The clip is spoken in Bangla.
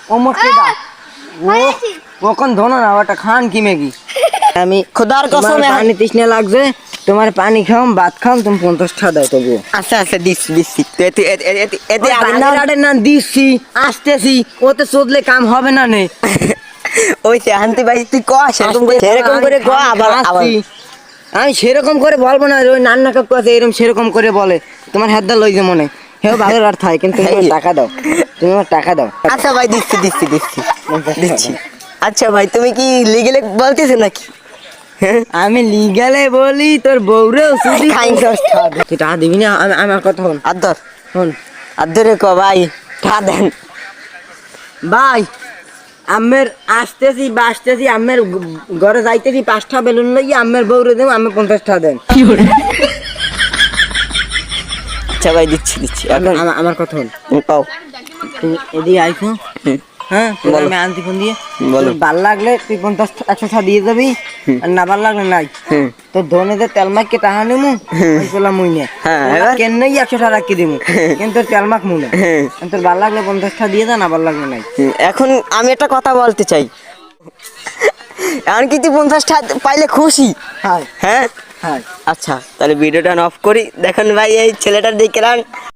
ও মোটকে দা ও কোন ধোনা না ওটা খান কি মেগি আমি খোদার তোমার কসম পানি তৃষ্ণা লাগছে তোমার পানি খাও ভাত খাও তুমি 50 টাকা দাও তবু আচ্ছা আচ্ছা দিচ্ছি তো এতে আগে না আগে না দিচ্ছি আসতেছি ওতে চোদলে কাম হবে না নে ওই সে আনতে ভাই তুই ক সেরকম করে সেরকম করে ক আবার আবার আমি সেরকম করে বলবো না ওই নান্না কাকু আছে এরকম সেরকম করে বলে তোমার হাত দা লই যে মনে হেও ভালো আর থাকে কিন্তু তুমি আমার টাকা দাও তুমি আমার টাকা দাও আচ্ছা ভাই দিচ্ছি আচ্ছা ভাই তুমি কি লিগেলে বলতেছো নাকি হ্যাঁ আমি লিগালে বলি তোর বউরেও শুধু খাই। 50 টাকা দে। তুই টাকা দিবি না আমার কথা হন আদর হন আদরে ক ভাই ঠা দেন ভাই আমের আসতেছি বাসতেছি আমের ঘরে যাইতেছি 5টা বেলুন লইয়া আমের বউরে দেব আমি 50 টাকা দেন আচ্ছা ভাই দিচ্ছি এখন আমার কথা হন পাও তুমি এদিকে আইছো হ্যাঁ তোর বলো। আমি আনতি ফোন দিয়ে বলো। তোর ভাল লাগলে তুই 50 100 টাকা দিয়ে যাবি আর না ভাল লাগলে নাই হুম। তোর ধনেতে তেল মাখকে টাকা নিমু ওই পেলাম মুই নে হ্যাঁ, এবার? কেন নাই 100 টাকা রাখি দিমু কিন্তু তোর তেল মাখ মুনে হ্যাঁ। তোর ভাল লাগলে 50 টাকা দিয়ে যা না ভাল লাগলে নাই এখন আমি একটা কথা বলতে চাই এখন কি তুই 50 টাকা পাইলে খুশি হ্যাঁ হ্যাঁ হ্যাঁ আচ্ছা তাহলে ভিডিওটা অফ করি দেখেন ভাই এই ছেলেটার দেখলাম